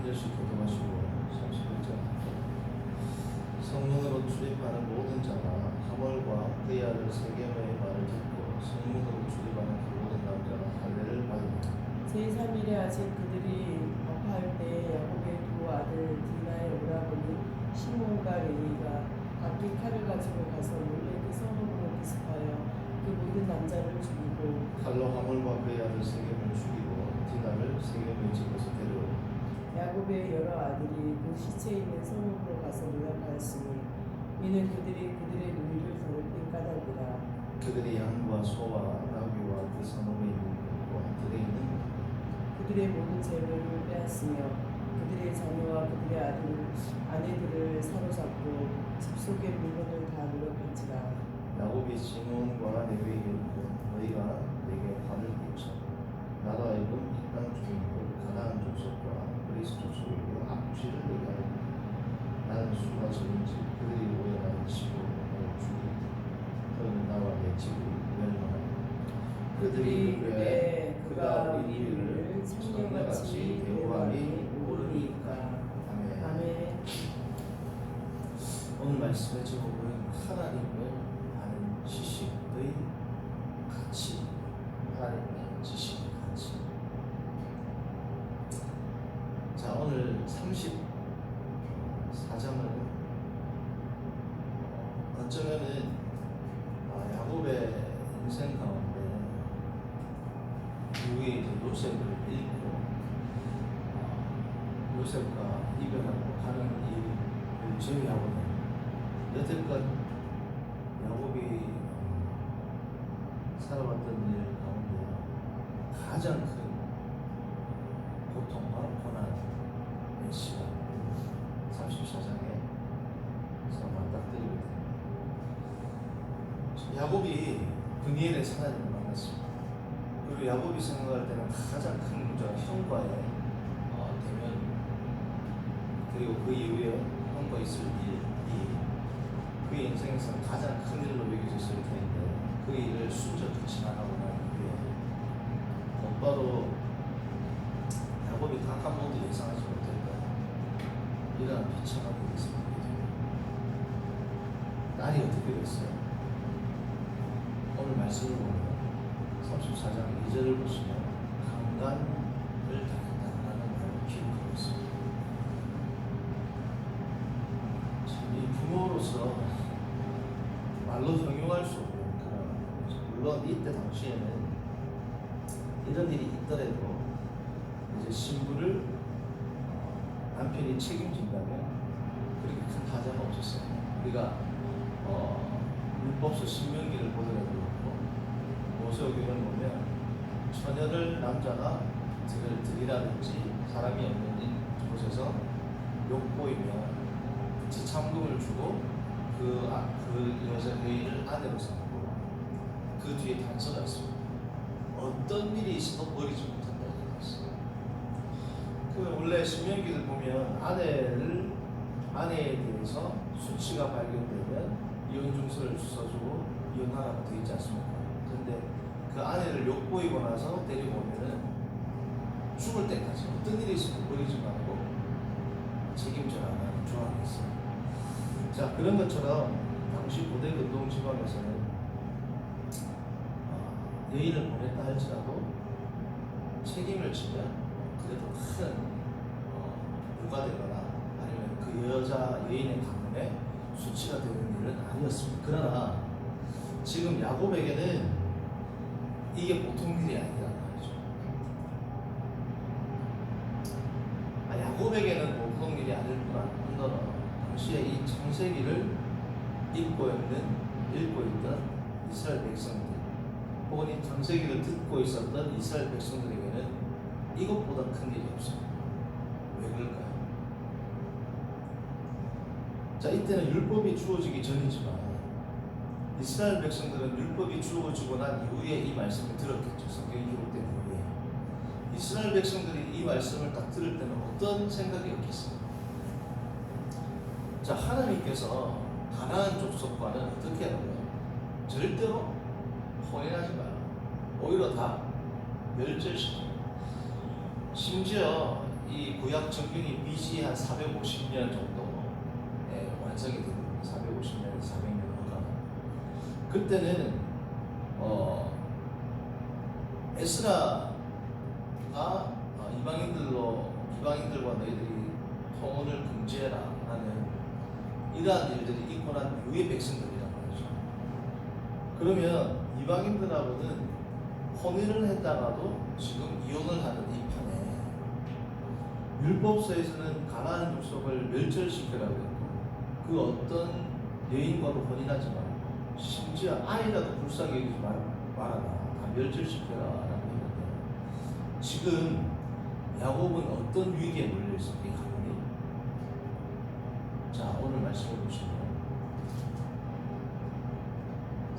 절씩 교통하시고 31절 성문으로 출입하는 모든 자가 하물과 그의 아들 세겜의 말을 듣고 성문으로 출입하는 그 모든 남자가 할례를 받으며 제3일에 아직 그들이 업할 때 야곱의 두 아들 디나의 오라버니 시몬과 레위가 각기 칼을 가지고 가서 몰래 그 성읍으로 기습하여 그 모든 남자를 죽이고 칼로 하물과 그의 아들 세겜을 죽이고 디나를 세겜의 집에서 데려오고 야곱의 여러 아들이 그 시체 있는 성읍으로 가서 노략하였으니 이는 그들이 그들의 누이를 더럽힌 까닭이라. 그들이 양과 소와 나귀와 그 성읍에 있는 것과 들에 있는 것 그들의 모든 재물을 빼앗으며 그들의 자녀와 그들의 아내들을 사로잡고 집 속의 물건을 다 노력한지라. 야곱이 시몬과 레위에게 이르되 너희가 내게 화를 끼쳐 나로 하여금 이 땅 주민들 가나안 족속과 그리스 족속에게 악취를 내게 하였다. 나는 수가 적은지 그들이 오해 나를 치고 나를 죽이고 너희는 나와 내 집을 멸망하리라. 그들이 이르되 그가 우리 일을 청년같이 대우하니 모르니까. 아멘. 아멘. 오늘 말씀의 제목은 하나님을 아는 지식의 가치. 하나님을 아는 지식의 가치. 자, 오늘 34장은 어쩌면은 야곱의 인생 가운데 이후에 이제 요셉을 잃고 요셉과 이별하고 하는 일을 제외하고는 여태껏 야곱이 살아왔던 일 가운데 가장 큰 고통과 고난의 시간 34장에서 맞닥뜨리게 됩니다. 야곱이 그니엘의 하나님을 만났습니다. 그리고 야곱이 생각할 때는 가장 큰 문제가 형과의 대면, 그리고 그 이후에 형과 있을 일이 그의 인생에서는 가장 큰 일로 여겨졌을 텐데 그 일을 순적히 지나가고 난 이후에 곧바로 야곱이 단 한 번도 예상하지 못했던 이러한 비참한 일이 생기게 됩니다. 딸이 어떻게 됐어요? 오늘 말씀을 보면 34장 2절을 보시면 강간을 당했다라는 말을 기록하고 있습니다. 이 부모로서 말로 형용할 수 없는 그런, 물론 이때 당시에는 이런 일이 있더라도 이제 신부를 남편이 책임진다면 그렇게 큰 하자가 없었어요. 우리가 율법서 신명기를 보더라도 그렇고 모세오경을 보면 처녀를 남자가 들이라든지 사람이 없는 곳에서 욕보이면 지참금을 주고 그 여자 여인을 아내로 삼고 그 뒤에 단서가 있습니다. 어떤 일이 있어도 버리지 못한다는 것이었어요. 그 원래 신명기를 보면 아내에 대해서 수치가 발견되면 이혼 증서를 써주고 이혼하라고 되어 있지 않습니까? 그런데 그 아내를 욕보이고 나서 데리고 오면은 죽을 때까지 어떤 일이 있어도 버리지 말고 책임져라는 조항이 있어요. 자, 그런 것처럼 당시 고대 근동 지방에서는 여인을 보냈다 할지라도 책임을 지면 그래도 큰 부가 되거나 아니면 그 여자 여인의 가문에 수치가 되는 일은 아니었습니다. 그러나 지금 야곱에게는 이게 보통 일이 아니란 말이죠. 야곱에게는 보통 일이 아닐 뿐 아니라 당시에 이 창세기를 읽고 있던 이스라엘 백성들 혹은 이 창세기를 듣고 있었던 이스라엘 백성들에게는 이것보다 큰 일이 없습니다. 왜 그럴까요? 자, 이때는 율법이 주어지기 전이지만 이스라엘 백성들은 율법이 주어지고 난 이후에 이 말씀을 들었겠죠. 성경이 기록된 이후에 이스라엘 백성들이 이 말씀을 딱 들을 때는 어떤 생각이었겠습니까? 자, 하나님께서 가나안 족속과는 어떻게 하냐면 절대로 혼인하지 마라. 오히려 다 멸절시킵니다. 심지어 이 구약 성경이 BC 한 450년 정도에 완성이 됩니다. 450년에서 400년 후가. 그때는 에스라가 이방인들과 너희들이 통혼을 금지해라 하는 이러한 일들이 있고 난 이후의 백성들이란 말이죠. 그러면 이방인들하고는 혼인을 했다가도 지금 이혼을 하는 이 판에 율법서에서는 가나안 족속을 멸절시키라고 했고 그 어떤 여인과도 혼인하지 말고 심지어 아이라도 불쌍히 여기지 말아라 다 멸절시켜라 라고 했는데 지금 야곱은 어떤 위기에 몰려 있습니까? 가문이? 자, 오늘 말씀을 보시면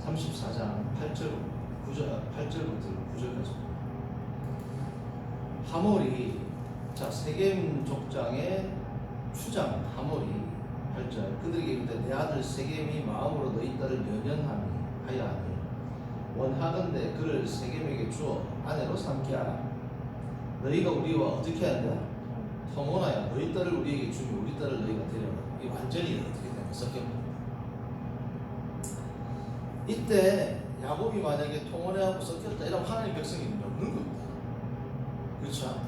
34장 8절부터 9절까지 하몰이 세겜 족장의 추장 하몰이 8절 그들에게 이르되 내 아들 세겜이 마음으로 너희 딸을 연연하니 하여하니 원하건대 그를 세겜에게 주어 아내로 삼게 하라. 너희가 우리와 어떻게 한다? 통혼하여 너희 딸을 우리에게 주며 우리 딸을 너희가 데려라. 이게 완전히 어떻게 되는 섞여. 이때 야곱이 만약에 통혼해하고 섞였다 이러면 하나님 백성이 없는 겁니다. 그렇죠?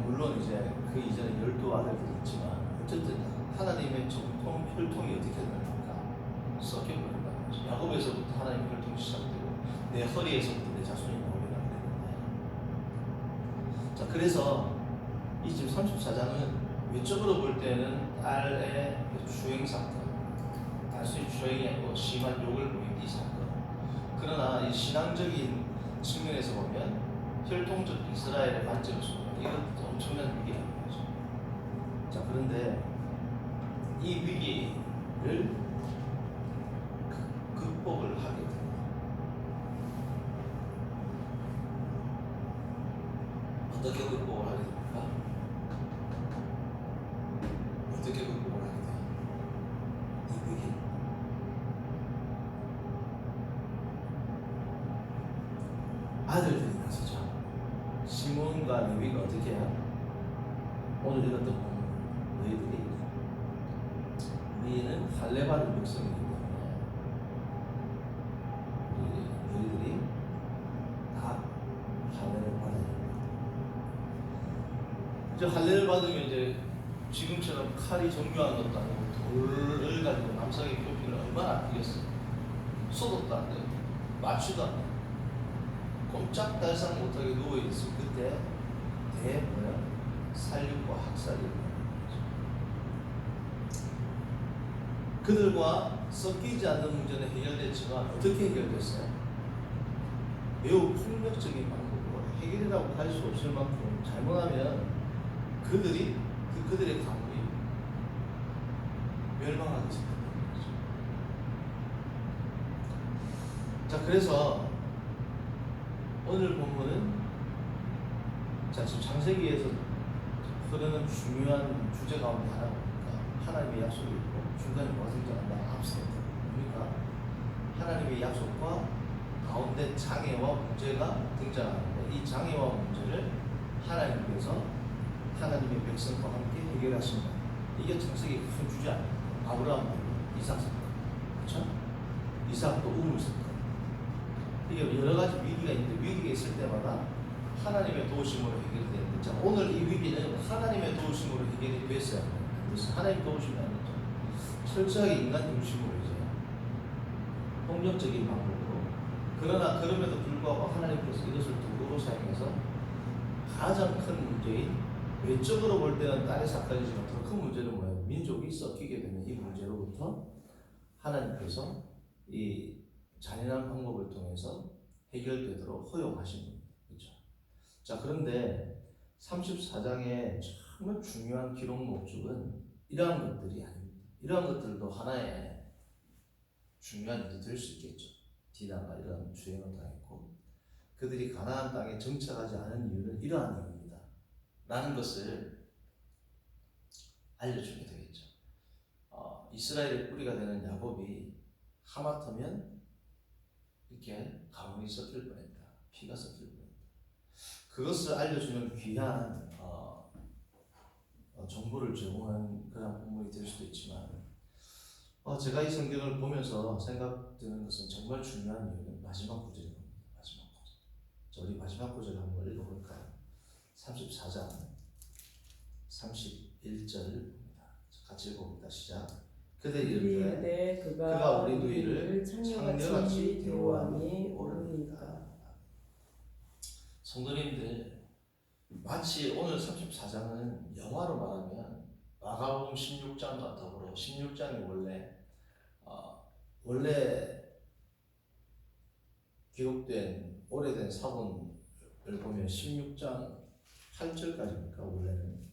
물론 이제 그 이전에 12아들들이 있지만 어쨌든 하나님의 정통 혈통이 어떻게 됩니까? 섞여버린다. 야곱에서부터 하나님의 혈통이 시작되고 내 허리에서부터 내 자손이 나오게 되는데 자 그래서 이 지금 34장은 외적으로 볼 때는 딸의 추행사건 단순히 추행이 아니고 심한 욕을 보인 이 사건 그러나 이 신앙적인 측면에서 보면 혈통적 이스라엘의 관점에서 보면 이것도 엄청난 위기라는 거죠. 자 그런데 이 위기를 극복을 하게 됩니다. 어떻게 극복을 하게 됩니까? 어떻게 극복을 하게 돼요? 이 위기. 아들들이 나서죠. 시몬과 레위가 어떻게 해요? 오늘 읽었던 본문 너희들이 우리는 할례받은 백성이기 때문에 너희들이 다 할례를 받아야 됩니다. 이제 할례를 받으면 이제 지금처럼 칼이 정교한 것도 아니고 돌을 가지고 남성의 표피를 얼마나 아끼겠어요. 쏟았도 안 돼요. 맞추도 안 돼요. 꼼짝달싹 못하게 누워있을 그때 살육과 학살이 그들과 섞이지 않는 문제는 해결됐지만 어떻게 해결됐어요? 매우 폭력적인 방법으로 해결이라고 할 수 없을 만큼 잘못하면 그들의 가문이 멸망하게 생겼다는 거죠. 자 그래서 오늘 본문은 지금 창세기에서 흐르는 중요한 주제 가운데 하나가 하나님의 약속이 있고 중간에 뭐가 등장한다? 앞서 그러니까 하나님의 약속과 가운데 장애와 문제가 등장하는데 이 장애와 문제를 하나님께서 하나님의 백성과 함께 해결하신다. 이게 창세기의 큰 주제 아닙니까? 아브라함, 이삭 사건, 그렇죠? 이삭도 우물 사건. 이게 여러 가지 위기가 있는데 위기가 있을 때마다 하나님의 도우심으로 해결이 되는데 자, 오늘 이 위기는 하나님의 도우심으로 해결이 됐어요. 그래서 하나님 도우심이 아니죠. 철저하게 인간 중심으로 이제 폭력적인 방법으로 그러나 그럼에도 불구하고 하나님께서 이것을 도구로 사용해서 가장 큰 문제인 외적으로 볼 때는 딸의 사건이지만 더 큰 문제는 뭐예요? 민족이 섞이게 되는 이 문제로부터 하나님께서 이 잔인한 방법을 통해서 해결되도록 허용하신 겁니다. 그렇죠? 자, 그런데 34장의 정말 중요한 기록 목적은 이러한 것들이 아닙니다. 이러한 것들도 하나의 중요한 일이 될 수 있겠죠. 디나가 이러한 주행을 당했고 그들이 가나안 땅에 정착하지 않은 이유는 이러한 이유입니다. 라는 것을 알려주게 되겠죠. 이스라엘의 뿌리가 되는 야곱이 하마터면 이렇게 가문이 섞일 뻔했다. 피가 섞일 뻔했다. 그것을 알려주는 귀한 정보를 제공하는 그런 본문이 될 수도 있지만 제가 이 성경을 보면서 생각드는 것은 정말 중요한 이유는 마지막 구절인 겁니다. 마지막 구절. 자, 우리 마지막 구절을 한번 읽어볼까요? 34장 31절입니다. 같이 읽어봅니다. 시작. 그들이 이르되 그가 우리 누이를 창녀같이 대우함이 옳으니까. 성도님들, 마치 오늘 34장은 영화로 말하면 마가복음 16장과 더불어 16장이 원래 기록된 오래된 사본을 보면 16장 8절까지니까 원래는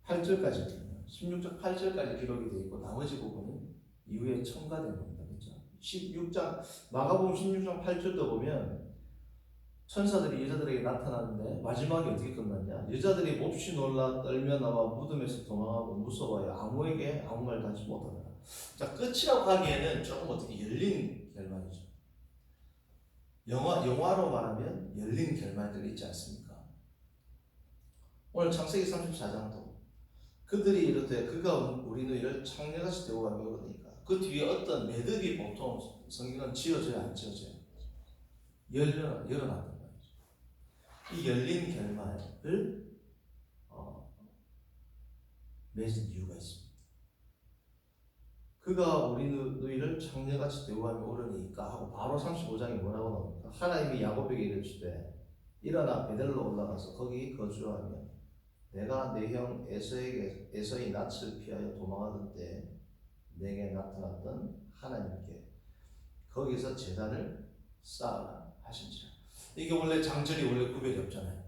8절까지거든요. 16장 8절까지 기록이 되어 있고 나머지 부분은 이후에 첨가된 겁니다. 그렇죠? 16장 마가복음 16장 8절도 보면 천사들이 여자들에게 나타나는데 마지막에 어떻게 끝났냐? 여자들이 몹시 놀라 떨며 나와 무덤에서 도망하고 무서워하여 아무에게 아무 말도 하지 못하더라. 자, 끝이라고 하기에는 조금 어떻게 열린 결말이죠. 영화로 말하면 열린 결말들이 있지 않습니까? 오늘 창세기 34장도 그들이 이르되 그가 우리 너희를 창녀같이 대우하며 그러니까 그 뒤에 어떤 매듭이 보통 성경은 지어져야 안 지어져요. 열어놨단 말이죠. 이 열린 결말을 맺은 이유가 있습니다. 그가 우리 너희를 창녀같이 대우하며 오르니까 하고 바로 35장이 뭐라고 나옵니까? 하나님이 야곱에게 이르시되 일어나 베델로 올라가서 거기 거주하며 내가 내 형 에서의 낯을 피하여 도망하던 때 내게 나타났던 하나님께 거기서 제단을 쌓아라 하신지라. 이게 원래 장절이 원래 구별이 없잖아요.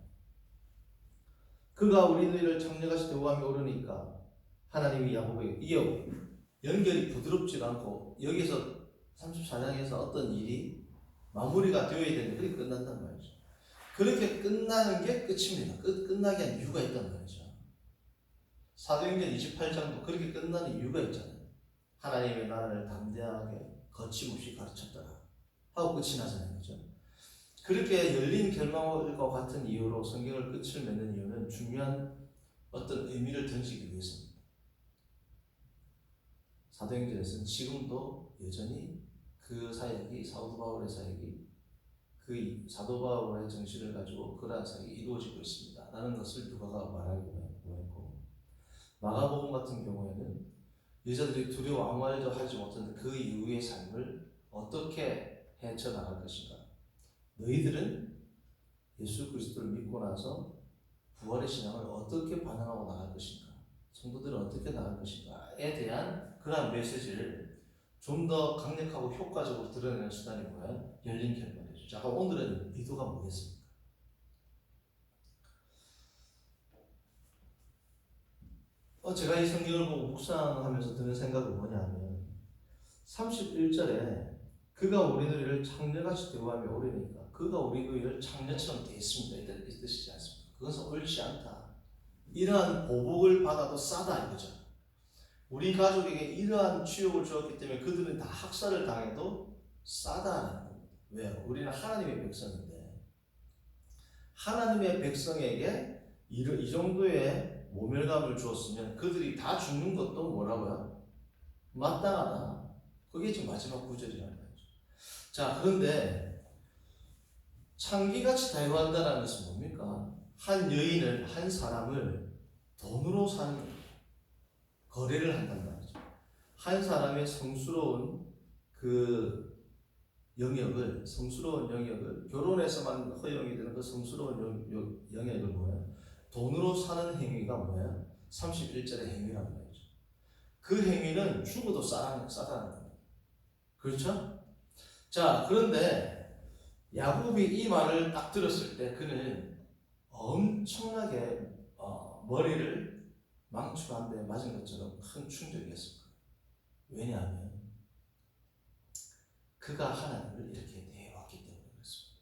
그가 우리 너희를 창녀같이 대우하며 오르니까 하나님이 야곱에게 이어 연결이 부드럽지가 않고 여기서 34장에서 어떤 일이 마무리가 되어야 되는데 그게 끝난단 말이죠. 그렇게 끝나는 게 끝입니다. 끝나게 한 이유가 있단 말이죠. 사도행전 28장도 그렇게 끝나는 이유가 있잖아요. 하나님의 나라를 담대하게 거침없이 가르쳤더라 하고 끝이 나잖아요. 그렇죠? 그렇게 열린 결말과 같은 이유로 성경을 끝을 맺는 이유는 중요한 어떤 의미를 던지기 위해서입니다. 사도행전에서는 지금도 여전히 그 사역이 사도 바울의 사역이 그 사도 바울의 정신을 가지고 그러한 사역이 이루어지고 있습니다. 라는 것을 누가가 말하기도 했고 마가복음 같은 경우에는 여자들이 두려워 아무 말도 하지 못했는데 그 이후의 삶을 어떻게 헤쳐나갈 것인가. 너희들은 예수 그리스도를 믿고 나서 부활의 신앙을 어떻게 반응하고 나갈 것인가. 성도들은 어떻게 나갈 것인가에 대한 그러한 메시지를 좀 더 강력하고 효과적으로 드러내는 수단이 뭐예요? 열린 결말이죠. 자, 오늘은 의도가 뭐겠습니까? 제가 이 성경을 보고 묵상하면서 드는 생각은 뭐냐면 31절에 그가 우리 너희를 창녀같이 대우하며 오르니까 그가 우리 너희를 창녀처럼 대했습니다. 이 뜻이지 않습니까? 그것은 옳지 않다. 이러한 보복을 받아도 싸다 이거죠. 우리 가족에게 이러한 취업을 주었기 때문에 그들은 다 학살을 당해도 싸다는 겁니다. 왜요? 우리는 하나님의 백성인데 하나님의 백성에게 이 정도의 모멸감을 주었으면 그들이 다 죽는 것도 뭐라고요? 마땅하다. 그게 지금 마지막 구절이라는 거죠. 자, 그런데 창기같이 대우한다는 것은 뭡니까? 한 여인을, 한 사람을 돈으로 사는 거래를 한단 말이죠. 한 사람의 성스러운 성스러운 영역을 결혼해서만 허용이 되는 그 성스러운 영역을 뭐예요? 돈으로 사는 행위가 뭐예요? 31절의 행위란 말이죠. 그 행위는 죽어도 싸다는 겁니다. 그렇죠? 자, 그런데 야곱이 이 말을 딱 들었을 때 그는 엄청나게 머리를 망치로 한 대 맞은 것처럼 큰 충격이었을 거예요. 왜냐하면 그가 하나님을 이렇게 대해왔기 때문에 그렇습니다.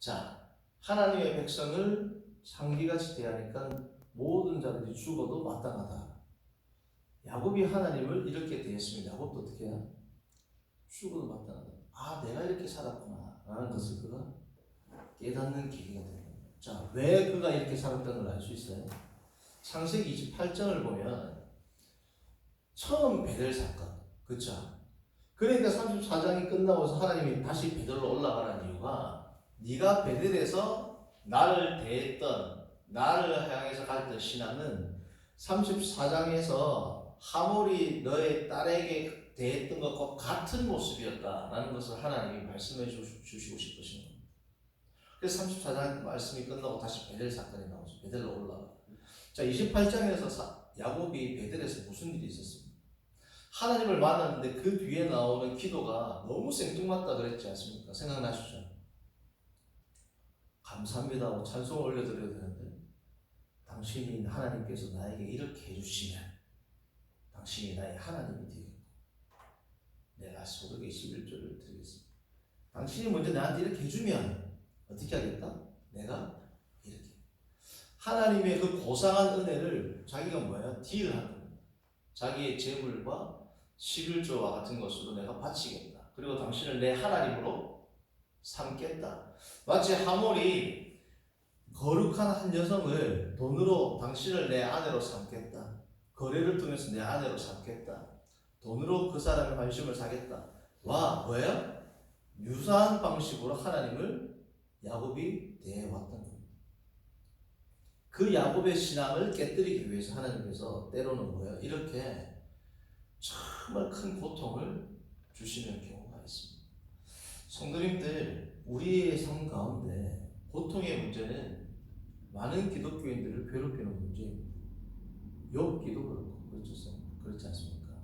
자, 하나님의 백성을 창기같이 대하니까 모든 자들이 죽어도 마땅하다. 야곱이 하나님을 이렇게 대했습니다. 야곱도 어떻게 해요? 죽어도 마땅하다. 아, 내가 이렇게 살았구나 라는 것을 그가 깨닫는 계기가 되는 거예요. 자, 왜 그가 이렇게 살았다는 걸 알 수 있어요? 창세기 28장을 보면 처음 베델 사건, 그쵸? 그러니까 34장이 끝나고서 하나님이 다시 베델로 올라가는 이유가 네가 베델에서 나를 대했던, 나를 향해서 가졌던 신앙은 34장에서 하몰이 너의 딸에게 대했던 것과 같은 모습이었다라는 것을 하나님이 말씀해 주시고 싶으신 겁니다. 그래서 34장 말씀이 끝나고 다시 베델 사건이 나오죠. 베델로 올라가. 자, 28장에서 야곱이 베델에서 무슨 일이 있었습니까? 하나님을 만났는데 그 뒤에 나오는 기도가 너무 생뚱맞다 그랬지 않습니까? 생각나시죠? 감사합니다 하고 찬송을 올려드려야 되는데 당신이 하나님께서 나에게 이렇게 해주시면 당신이 나의 하나님이 되겠고 내가 소득의 11조를 드리겠습니다. 당신이 먼저 나한테 이렇게 해주면 어떻게 하겠다? 내가 이렇게. 하나님의 그 고상한 은혜를 자기가 뭐야? 딜하는 거예요. 자기의 재물과 11조와 같은 것으로 내가 바치겠다. 그리고 당신을 내 하나님으로 삼겠다. 마치 하몰이 거룩한 한 여성을 돈으로 당신을 내 아내로 삼겠다. 거래를 통해서 내 아내로 삼겠다. 돈으로 그 사람의 관심을 사겠다. 와, 뭐예요? 유사한 방식으로 하나님을 야곱이 대해왔던 겁니다. 그 야곱의 신앙을 깨뜨리기 위해서 하나님께서 때로는 뭐예요? 이렇게 정말 큰 고통을 주시는 경우가 있습니다. 성도님들, 우리의 삶 가운데 고통의 문제는 많은 기독교인들을 괴롭히는 문제입니다. 욥기도 그렇고 그렇지 않습니까?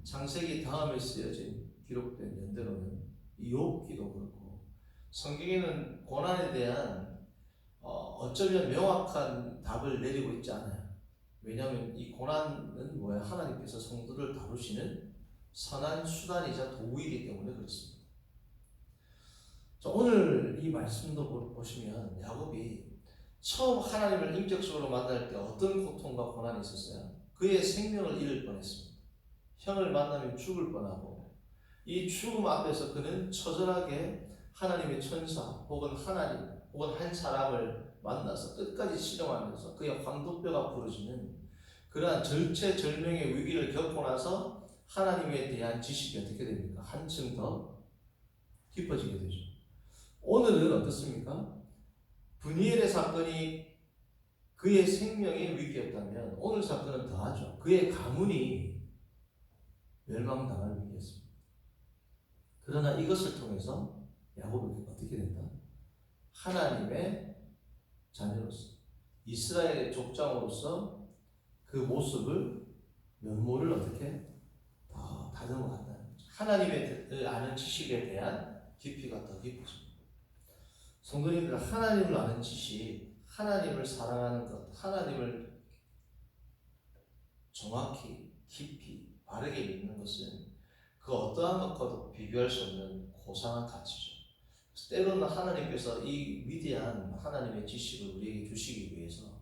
창세기 다음에 쓰여진 기록된 연대로는 이 욥기도 그렇고 성경에는 고난에 대한 어쩌면 명확한 답을 내리고 있지 않아요. 왜냐하면 이 고난은 뭐야? 하나님께서 성도를 다루시는 선한 수단이자 도구이기 때문에 그렇습니다. 자, 오늘 이 말씀도 보시면 야곱이 처음 하나님을 인격적으로 만날 때 어떤 고통과 고난이 있었어요? 그의 생명을 잃을 뻔했습니다. 형을 만나면 죽을 뻔하고 이 죽음 앞에서 그는 처절하게 하나님의 천사 혹은 하나님 혹은 한 사람을 만나서 끝까지 실험하면서 그의 황도뼈가 부러지는 그러한 절체절명의 위기를 겪고 나서 하나님에 대한 지식이 어떻게 됩니까? 한층 더 깊어지게 되죠. 오늘은 어떻습니까? 브니엘의 사건이 그의 생명의 위기였다면 오늘 사건은 더하죠. 그의 가문이 멸망당할 위기였습니다. 그러나 이것을 통해서 야곱이 어떻게 된다? 하나님의 자녀로서 이스라엘의 족장으로서 그 모습을 면모를 어떻게 더 다듬어 간다는 거죠. 하나님의 아는 지식에 대한 깊이가 더 깊어집니다. 성도님들, 하나님을 아는 지식, 하나님을 사랑하는 것, 하나님을 정확히 깊이 바르게 믿는 것은 그 어떠한 것과도 비교할 수 없는 고상한 가치죠. 때로는 하나님께서 이 위대한 하나님의 지식을 우리에게 주시기 위해서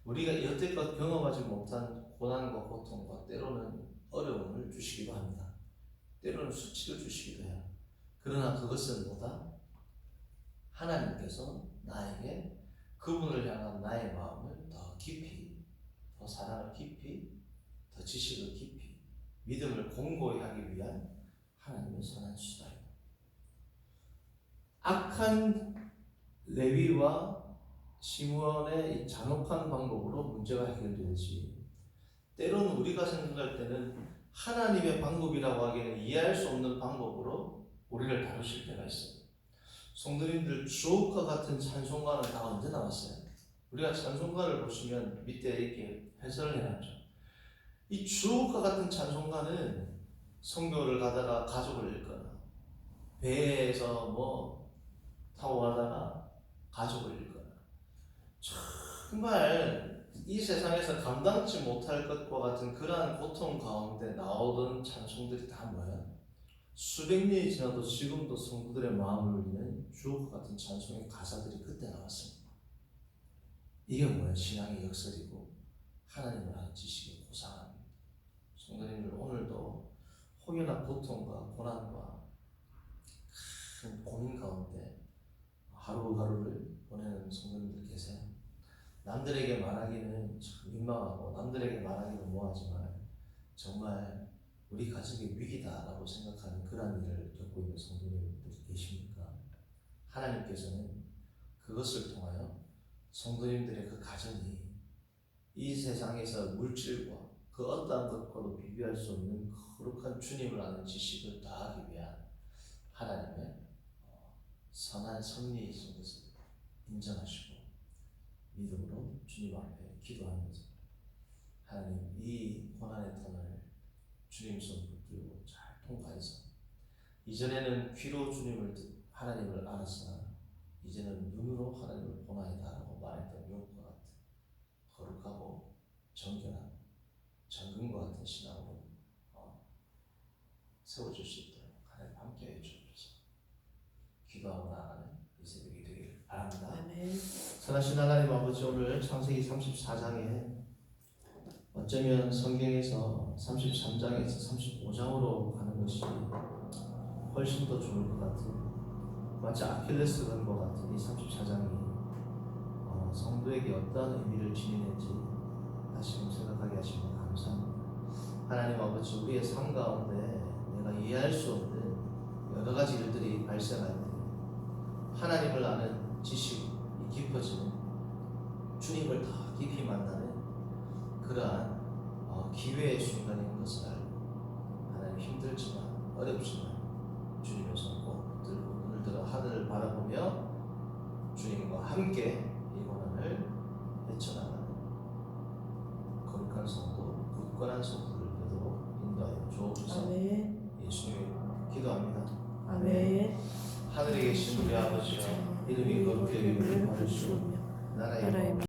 우리가 여태껏 경험하지 못한 고난과 고통과 때로는 어려움을 주시기도 합니다. 때로는 수치를 주시기도 해요. 그러나 그것은 뭐다? 하나님께서 나에게 그분을 향한 나의 마음을 더 깊이, 더 사랑을 깊이, 더 지식을 깊이, 믿음을 공고히 하기 위한 하나님의 선한 수단입니다. 악한 레위와 시므온의 이 잔혹한 방법으로 문제가 해결되듯이 때로는 우리가 생각할 때는 하나님의 방법이라고 하기에는 이해할 수 없는 방법으로 우리를 다루실 때가 있어요. 성도님들, 주옥과 같은 찬송가는 다 언제 나왔어요? 우리가 찬송가를 보시면 밑에 이렇게 해설을 해놨죠. 이 주옥과 같은 찬송가는 선교를 가다가 가족을 잃거나 배에서 타고 가다가 가족을 잃거나 정말 이 세상에서 감당치 못할 것과 같은 그러한 고통 가운데 나오던 찬송들이 다 뭐야? 수백 년이 지나도 지금도 성도들의 마음을 울리는 주옥과 같은 찬송의 가사들이 그때 나왔습니다. 이게 뭐야? 신앙의 역설이고 하나님을 아는 지식의 고상함입니다. 성도님들, 오늘도 혹여나 고통과 고난과 큰 고민 가운데 하루하루를 보내는 성도님들 계세요. 남들에게 말하기는 참 민망하고 남들에게 말하기는 뭐하지만 정말 우리 가정의 위기다라고 생각하는 그런 일을 겪고 있는 성도님들이 계십니까? 하나님께서는 그것을 통하여 성도님들의 그 가정이 이 세상에서 물질과 그 어떠한 것과도 비교할 수 없는 거룩한 주님을 아는 지식을 더하기 위한 하나님의 선한 섭리이신 것을 인정하시고 믿음으로 주님 앞에 기도하면서 하나님 이 고난의 터널을 주님 손 붙들고 잘 통과해서 이전에는 귀로 하나님을 알았으나 이제는 눈으로 하나님을 보나이다라고 말했던 욥과 같은 거룩하고 정결하고 정금과 같은 신앙으로 세워줄 수 있도록 하나님 함께해 주옵소서. 기도하고 나아가는 이 새벽이 되길 바랍니다. 아멘. 선하신 하나님 아버지, 오늘 창세기 34장에 어쩌면 성경에서 33장에서 35장으로 가는 것이 훨씬 더 좋을 것 같은, 마치 아킬레스 건과 같은 이 34장이 성도에게 어떠한 의미를 지니는지 다시금 생각하게 하시면 감사합니다. 하나님 아버지, 우리의 삶 가운데 내가 이해할 수 없는 여러 가지 일들이 발생할 때 하나님을 아는 지식이 깊어지는, 주님을 더 깊이 만나는 그러한 기회의 순간인 것을 알고 하나님 힘들지만 어렵지만 주님의 손 꼭 붙들고 눈을 들어 하늘을 바라보며 주님과 함께 이 고난을 헤쳐나가는 거룩한 성도, 굳건한 성도를 되도록 인도하여 주옵소서. 아멘. 예수님 기도합니다. 아멘. 하늘에 계신 우리 아버지여, 이름이 거룩히 여김을 받으시오. 나라의